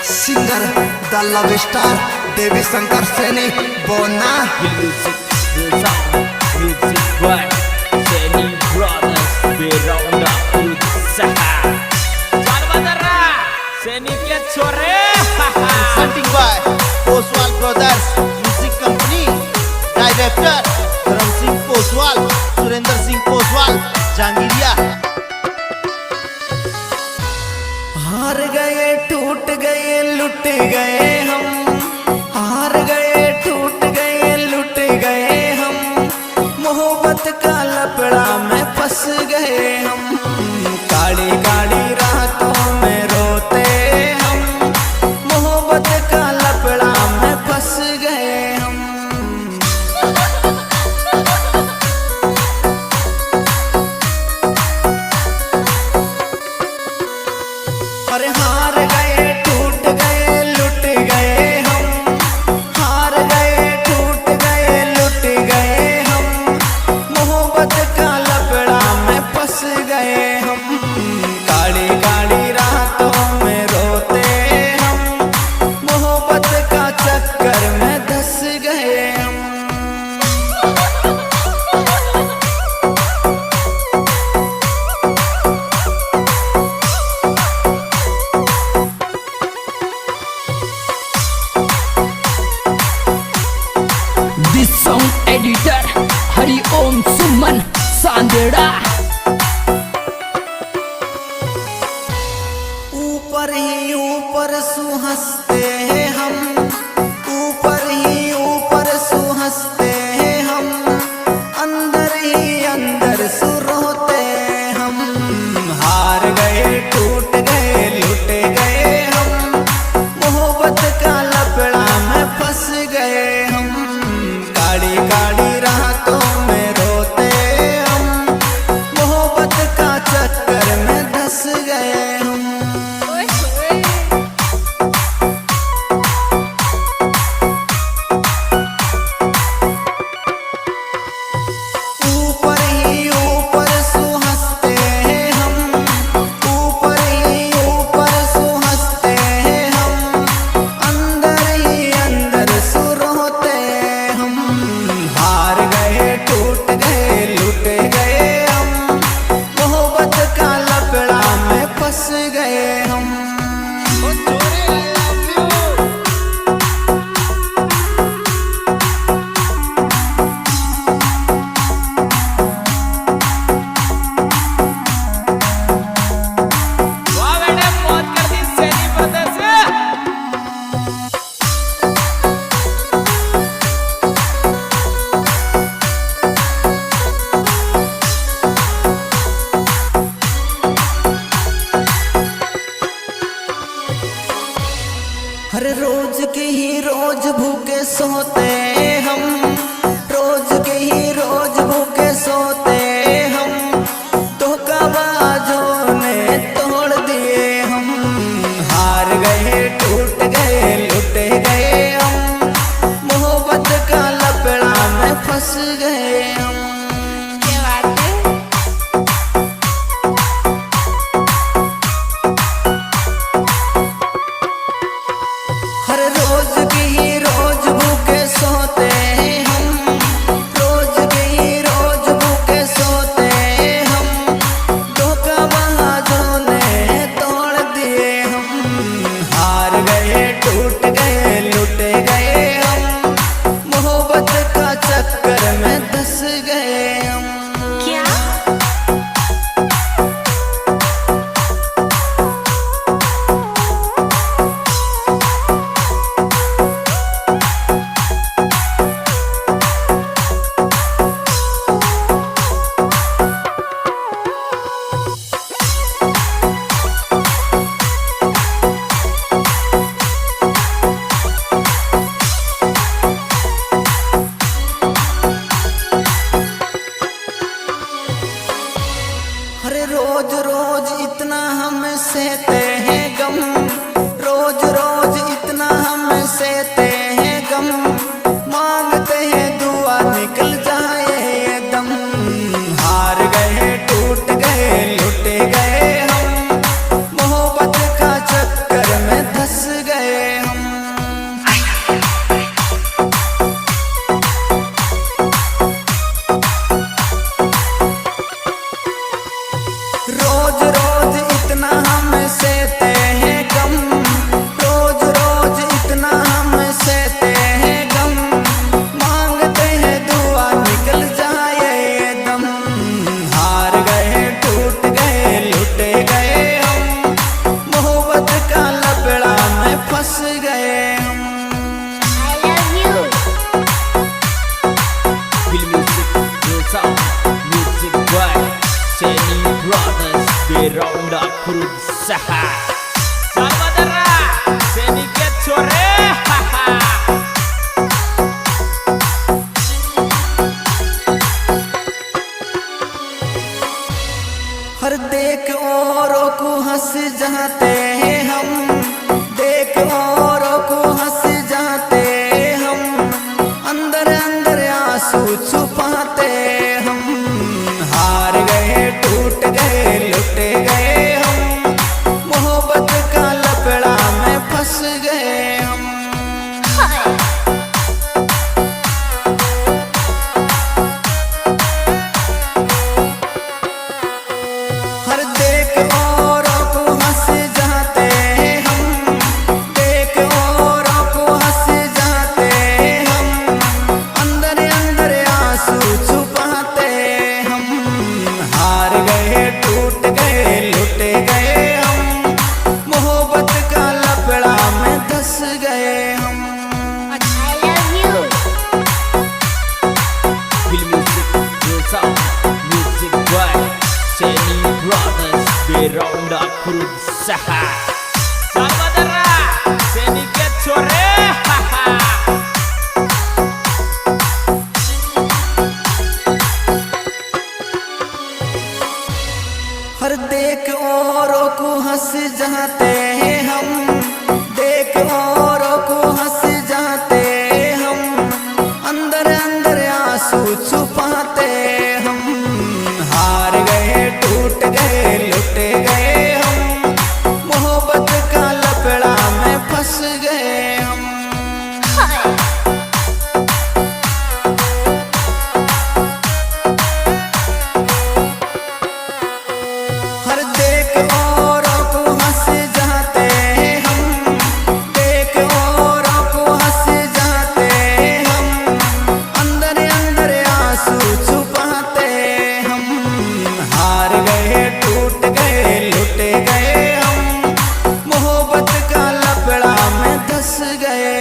Singer द love star देवी शंकर सैनी बोना music by Saini brothers बेरौना उत्साह जानबदरा सैनी के छोरे presenting by Poswal Brothers Music Company, Director Dharam Singh Poswal, Surendra Singh Poswal, Jangiriya। हार गए टूट गए लुट गए हम, हार गए टूट गए लुट गए हम, मोहब्बत का लपड़ा में फंस गए हम, काली काली रातों में रोते हम, मोहब्बत का लपड़ा में फंस गए हम। अरे हार गए टूट गए लुट गए हम, हार गए टूट गए लुट गए हम, मोहब्बत का लपड़ा में फंस गए हम, काली काली रातों में रोते हम, मोहब्बत का चक्कर में धंस गए हम। दिस सॉन्ग एडिटर हरि ओम सुमन सांदेड़ा। ऊपर ही ऊपर सुहंसते हैं हम, ऊपर ही ऊपर सुहंसते हैं हम, अंदर ही अंदर सुरोते हम, हार गए टूट गए लुट गए हम, मोहब्बत का लपड़ा में फंस गए हम, काली काली रातों में रोते हम, मोहब्बत का चक्कर में धंस गए हम। ऊपर ही ऊपर सुहंसते हैं हम, ऊपर ही ऊपर सुहंसते हैं हम, अंदर ही अंदर सुरोते हम, हार गए टूट गए लुट गए हम, मोहब्बत का लपड़ा में फंस गए हम। वाह बेटे मौत कर दी सैनी ब्रदर्स। हर रोज के ही रोज भूखे सोते हम, रोज के ही रोज भूखे सोते हम, धोखाबाजों ने तोड़ दिए हम, हार गए टूट गए लुट गए हम, मोहब्बत का लपड़ा में फंस गए हम। हर रोज की ही रोज भूखे सोते हम, रोज की ही रोज भूखे सोते हम, धोखाबाजों ने तोड़ दिए हम, हार गए टूट गए लुट गए हम, मोहब्बत का चक्कर में धंस गए हम। अरे रोज रोज इतना हम सहते हैं गम, रोज रोज इतना हम सहते हैं गम, मांगते हैं दुआ निकल जाए ये दम, हार गए टूट गए लुट गए हम, मोहब्बत हम, देख औरों को हंस जाते हम, अंदर अंदर आंसू छुपाते हम। हार गए टूट गए लुट गए हम, मोहब्बत का लफड़ा में फंस गए हम। हर देख औरों को हंस जाते हम, देख औरों को हंस जाते हम, अंदर अंदर आंसू छुपाते हम। हार गए टूट गए लुट गए हम, मोहब्बत का लफड़ा में धंस गए हम। Feel music, real sound, music by Seni Brothers Beronda berusaha. Saudara, Seni get sore, haha. हर देख औरों को हंस जाते हम, देख औरों को हंस जाते हम, अंदर अंदर आंसू छुपाते हम। हार गए टूट गए लुट गए हम, मोहब्बत का लफड़ा में फंस गए हम। हर देख औरों को हंस जाते हम, देख औरों को हंस जाते हम, अंदर अंदर आंसू छुपाते हम। हार गए टूट गए लुट गए हम, मोहब्बत का लफड़ा में धंस गए